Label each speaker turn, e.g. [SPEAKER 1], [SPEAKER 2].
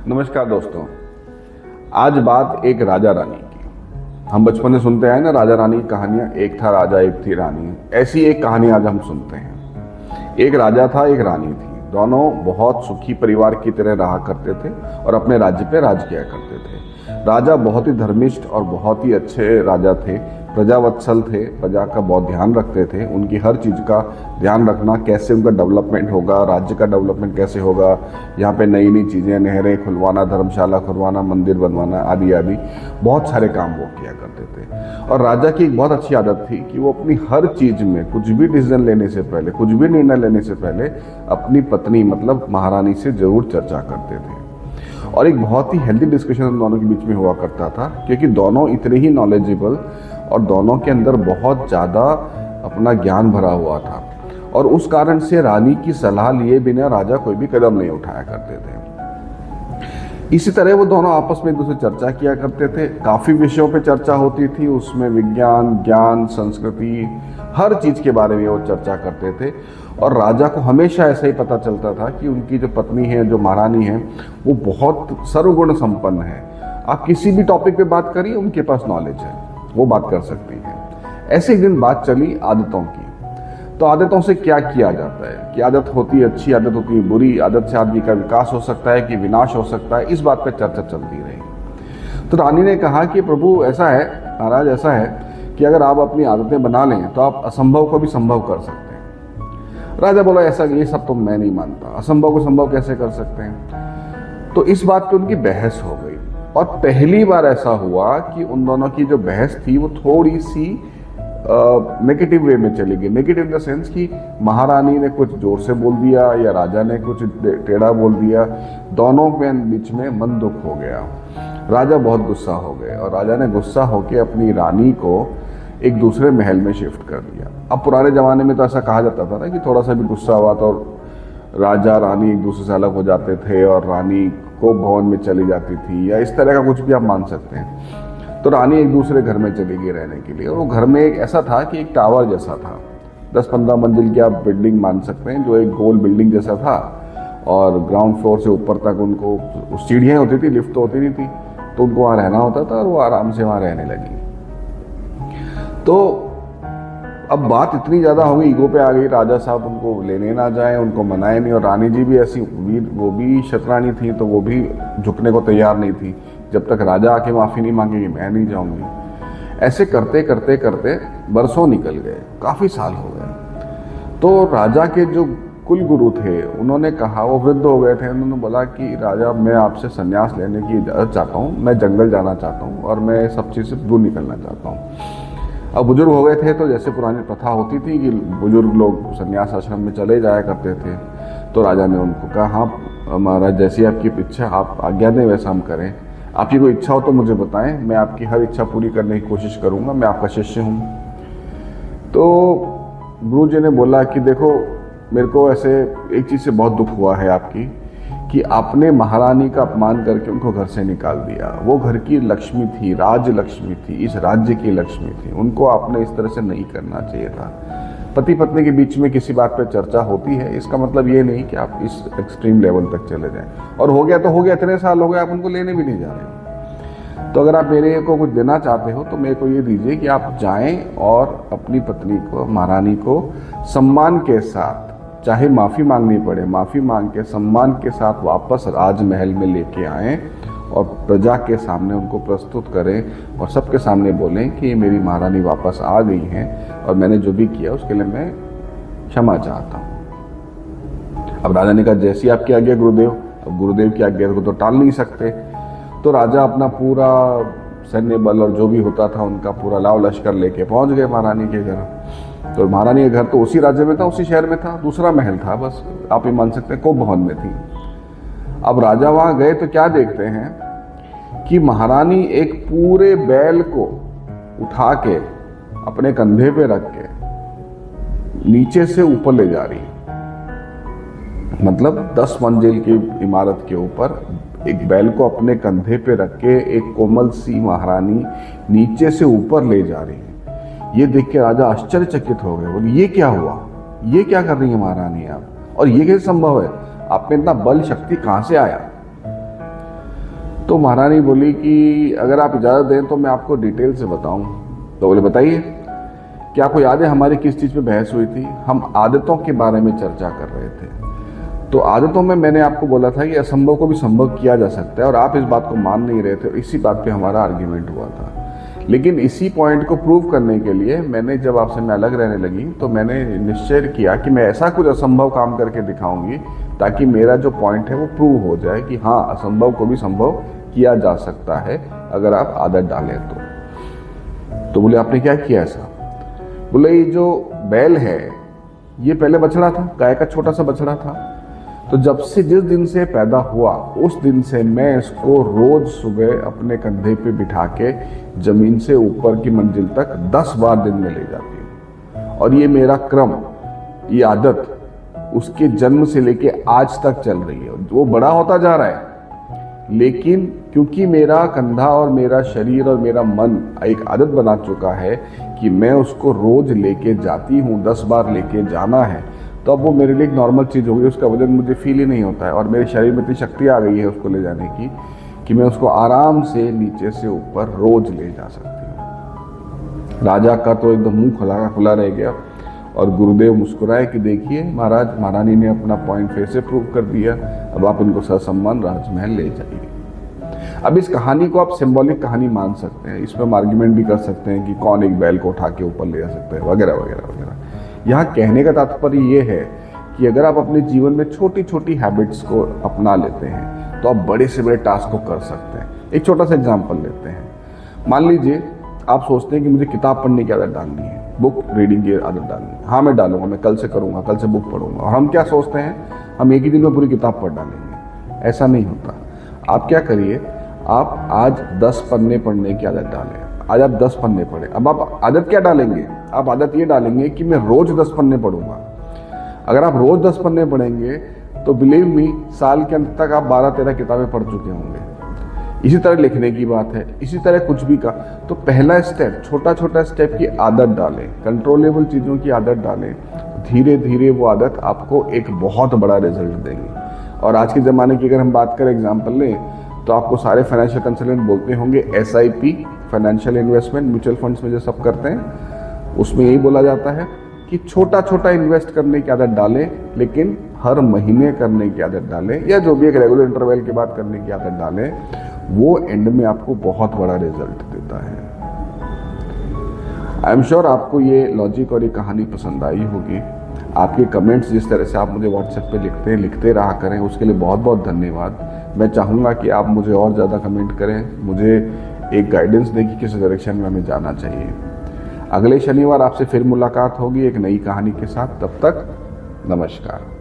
[SPEAKER 1] नमस्कार दोस्तों, आज बात एक राजा रानी की। हम बचपन में सुनते हैं ना राजा रानी की कहानियां, एक था राजा एक थी रानी। ऐसी एक कहानी आज हम सुनते हैं। एक राजा था, एक रानी थी। दोनों बहुत सुखी परिवार की तरह रहा करते थे और अपने राज्य पे राज किया करते थे। राजा बहुत ही धर्मिष्ठ और बहुत ही अच्छे राजा थे, प्रजावत्सल थे, प्रजा का बहुत ध्यान रखते थे। उनकी हर चीज का ध्यान रखना, कैसे उनका डेवलपमेंट होगा, राज्य का डेवलपमेंट कैसे होगा, यहाँ पे नई नई चीजें, नहरें खुलवाना, धर्मशाला खुलवाना, मंदिर बनवाना आदि आदि बहुत सारे काम वो किया करते थे। और राजा की एक बहुत अच्छी आदत थी कि वो अपनी हर चीज में कुछ भी डिसीजन लेने से पहले, कुछ भी निर्णय लेने से पहले अपनी पत्नी मतलब महारानी से जरूर चर्चा करते थे। और एक बहुत ही हेल्दी डिस्कशन उन दोनों के बीच में हुआ करता था, क्योंकि दोनों इतने ही नॉलेजेबल और दोनों के अंदर बहुत ज्यादा अपना ज्ञान भरा हुआ था। और उस कारण से रानी की सलाह लिए बिना राजा कोई भी कदम नहीं उठाया करते थे। इसी तरह वो दोनों आपस में एक दूसरे चर्चा किया करते थे। काफी विषयों पे चर्चा होती थी, उसमें विज्ञान, ज्ञान, संस्कृति, हर चीज के बारे में वो चर्चा करते थे। और राजा को हमेशा ऐसा ही पता चलता था कि उनकी जो पत्नी है, जो महारानी है, वो बहुत सर्वगुण संपन्न है। आप किसी भी टॉपिक पे बात करिए, उनके पास नॉलेज है, वो बात कर सकती है। ऐसे एक दिन बात चली आदतों की। तो आदतों से क्या किया जाता है, कि आदत होती है अच्छी, आदत होती है बुरी, आदत से आदमी का विकास हो सकता है कि विनाश हो सकता है, इस बात पर चर्चा चलती रही। तो रानी ने कहा कि प्रभु ऐसा है, महाराज ऐसा है कि अगर आप अपनी आदतें बना लें तो आप असंभव को भी संभव कर सकते हैं। राजा बोला ऐसा, ये सब तो मैं नहीं मानता, असंभव को संभव कैसे कर सकते हैं। तो इस बात पे उनकी बहस हो गई। और पहली बार ऐसा हुआ कि उन दोनों की जो बहस थी वो थोड़ी सी नेगेटिव वे में चली गई। नेगेटिव इन द सेंस कि महारानी ने कुछ जोर से बोल दिया या राजा ने कुछ टेढ़ा बोल दिया। दोनों के बीच में मन दुख हो गया। राजा बहुत गुस्सा हो गए और राजा ने गुस्सा होकर अपनी रानी को एक दूसरे महल में शिफ्ट कर दिया। अब पुराने जमाने में तो ऐसा कहा जाता था ना कि थोड़ा सा भी गुस्सा हुआ तो राजा रानी एक दूसरे से अलग हो जाते थे और रानी को भवन में चली जाती थी, या इस तरह का कुछ भी आप मान सकते हैं। तो रानी एक दूसरे घर में चली गई रहने के लिए। और वो घर में एक ऐसा था कि एक टावर जैसा था, 10-15 मंजिल की आप बिल्डिंग मान सकते हैं, जो एक गोल बिल्डिंग जैसा था। और ग्राउंड फ्लोर से ऊपर तक उनको सीढ़ियाँ होती थी, लिफ्ट तो होती नहीं थी, तो उनको वहाँ रहना होता था और वो आराम से वहाँ रहने लगी। तो अब बात इतनी ज्यादा हो गई, ईगो पे आ गई, राजा साहब उनको लेने ना जाए, उनको मनाए नहीं। और रानी जी भी ऐसी वीर, वो भी शतरानी थी, तो वो भी झुकने को तैयार नहीं थी जब तक राजा आके माफी नहीं मांगेगी, मैं नहीं जाऊंगी। ऐसे करते करते करते बरसों निकल गए, काफी साल हो गए। तो राजा के जो कुल गुरु थे उन्होंने कहा, वो वृद्ध हो गए थे, उन्होंने बोला कि राजा मैं आपसे संन्यास लेने की इजाजत चाहता हूँ, मैं जंगल जाना चाहता हूँ और मैं सब चीज से दूर निकलना चाहता हूँ। अब बुजुर्ग हो गए थे, तो जैसे पुरानी प्रथा होती थी कि बुजुर्ग लोग संन्यास आश्रम में चले जाया करते थे। तो राजा ने उनको कहा, हाँ महाराज, जैसी आपकी इच्छा, आप आज्ञा दें वैसा हम करें। आपकी कोई इच्छा हो तो मुझे बताएं, मैं आपकी हर इच्छा पूरी करने की कोशिश करूंगा, मैं आपका शिष्य हूँ। तो गुरु जी ने बोला कि देखो, मेरे को ऐसे एक चीज से बहुत दुख हुआ है आपकी, कि आपने महारानी का अपमान करके उनको घर से निकाल दिया। वो घर की लक्ष्मी थी, राज लक्ष्मी थी, इस राज्य की लक्ष्मी थी, उनको आपने इस तरह से नहीं करना चाहिए था। पति पत्नी के बीच में किसी बात पर चर्चा होती है, इसका मतलब ये नहीं कि आप इस एक्सट्रीम लेवल तक चले जाएं। और हो गया तो हो गया, इतने साल हो गए, आप उनको लेने भी नहीं जा रहे। तो अगर आप मेरे को कुछ देना चाहते हो तो मेरे को ये दीजिए कि आप जाएं और अपनी पत्नी को, महारानी को सम्मान के साथ, चाहे माफी मांगनी पड़े, माफी मांग के सम्मान के साथ वापस राजमहल में लेके आएं और प्रजा के सामने उनको प्रस्तुत करें और सबके सामने बोलें कि मेरी महारानी वापस आ गई हैं और मैंने जो भी किया उसके लिए मैं क्षमा चाहता हूं। अब राजा ने कहा, जैसी आपकी आज्ञा गुरुदेव। अब गुरुदेव की आज्ञा को तो टाल नहीं सकते। तो राजा अपना पूरा सैन्य बल और जो भी होता था उनका पूरा लाव लश्कर लेके पहुंच गए महारानी के घर। तो महारानी का घर तो उसी राज्य में था, उसी शहर में था, दूसरा महल था, बस आप ये मान सकते हैं कोप भवन में थी। अब राजा वहां गए तो क्या देखते हैं कि महारानी एक पूरे बैल को उठा के अपने कंधे पे रख के नीचे से ऊपर ले जा रही है। मतलब 10 मंजिल की इमारत के ऊपर एक बैल को अपने कंधे पे रख के एक कोमल सी महारानी नीचे से ऊपर ले जा रही है। ये देख के राजा आश्चर्यचकित हो गए, बोले ये क्या हुआ, ये क्या कर रही है महारानी आप, और ये कैसे संभव है, आप में इतना बल शक्ति कहां से आया। तो महारानी बोली कि अगर आप इजाज़त दें तो मैं आपको डिटेल से बताऊं। तो बोले बताइए। क्या आपको याद है हमारी किस चीज़ पे बहस हुई थी? हम आदतों के बारे में चर्चा कर रहे थे। तो आदतों में मैंने आपको बोला था कि असंभव को भी संभव किया जा सकता है और आप इस बात को मान नहीं रहे थे। इसी बात पे हमारा आर्ग्यूमेंट हुआ था। लेकिन इसी पॉइंट को प्रूव करने के लिए मैंने जब आपसे मैं अलग रहने लगी तो मैंने निश्चय किया कि मैं ऐसा कुछ असंभव काम करके दिखाऊंगी ताकि मेरा जो पॉइंट है वो प्रूव हो जाए कि हाँ, असंभव को भी संभव किया जा सकता है अगर आप आदत डालें तो बोले आपने क्या किया ऐसा? बोले ये जो बैल है ये पहले बछड़ा था, गाय का छोटा सा बछड़ा था। तो जब से जिस दिन से पैदा हुआ उस दिन से मैं इसको रोज सुबह अपने कंधे पे बिठा के जमीन से ऊपर की मंजिल तक 10 बार दिन में ले जाती हूँ। और ये मेरा क्रम, ये आदत उसके जन्म से लेके आज तक चल रही है। वो बड़ा होता जा रहा है लेकिन क्योंकि मेरा कंधा और मेरा शरीर और मेरा मन एक आदत बना चुका है कि मैं उसको रोज लेके जाती हूँ, 10 बार लेके जाना है, तो अब वो मेरे लिए एक नॉर्मल चीज़ हो गई। उसका वजन मुझे फील ही नहीं होता है और मेरे शरीर में इतनी शक्ति आ गई है उसको ले जाने की कि मैं उसको आराम से नीचे से ऊपर रोज ले जा सकती हूँ। राजा का तो एकदम मुंह खुला रह गया और गुरुदेव मुस्कुराए कि देखिए महाराज, महारानी ने अपना पॉइंट फिर से प्रूव कर दिया, अब आप इनको ससम्मान राजमहल ले जाइए। अब इस कहानी को आप सिंबॉलिक कहानी मान सकते हैं, इस पर हम आर्ग्यूमेंट भी कर सकते हैं कि कौन एक बैल को उठा के ऊपर ले जा सकता है वगैरह वगैरह वगैरह। यहाँ कहने का तात्पर्य ये है कि अगर आप अपने जीवन में छोटी छोटी हैबिट्स को अपना लेते हैं तो आप बड़े से बड़े टास्क को कर सकते हैं। एक छोटा सा एग्जाम्पल लेते हैं। मान लीजिए आप सोचते हैं कि मुझे किताब पढ़ने की आदत डालनी है, बुक रीडिंग की आदत डालनी है। हाँ मैं डालूंगा, मैं कल से करूंगा, कल से बुक पढ़ूंगा। और हम क्या सोचते हैं, हम एक ही दिन में पूरी किताब पढ़ डालेंगे। ऐसा नहीं होता। आप क्या करिए, आप आज 10 पन्ने पढ़ने की आदत डालें। आज आप 10 पन्ने पढ़े। अब आप आदत क्या डालेंगे? आप आदत ये डालेंगे कि मैं रोज 10 पन्ने पढ़ूंगा। अगर आप रोज 10 पन्ने पढ़ेंगे तो बिलीव मी, साल के अंत तक आप 12-13 किताबें पढ़ चुके होंगे। इसी तरह लिखने की बात है, इसी तरह कुछ भी का। तो पहला स्टेप, छोटा छोटा स्टेप की आदत डालें, कंट्रोलेबल चीज़ों की आदत डालें। धीरे धीरे वो आदत आपको एक बहुत बड़ा रिजल्ट देंगी। और आज के ज़माने की अगर हम बात करें, एग्जाम्पल लें, तो आपको सारे फाइनेंशियल कंसल्टेंट बोलते होंगे SIP, financial investment, mutual funds में जो सब करते हैं उसमें यही बोला जाता है कि छोटा छोटा इन्वेस्ट करने की आदत डालें, लेकिन हर महीने करने की आदत डालें, या जो भी एक रेगुलर इंटरवल के बाद करने की आदत डालें। वो एंड में आपको बहुत बड़ा रिजल्ट देता है। आई एम श्योर आपको ये लॉजिक और ये कहानी पसंद आई होगी। आपके कमेंट्स जिस तरह से आप मुझे व्हाट्सएप पे लिखते हैं, लिखते रहा करें, उसके लिए बहुत बहुत धन्यवाद। मैं चाहूँगा कि आप मुझे और ज़्यादा कमेंट करें, मुझे एक गाइडेंस दें कि किस डायरेक्शन में हमें जाना चाहिए। अगले शनिवार आपसे फिर मुलाकात होगी एक नई कहानी के साथ। तब तक नमस्कार।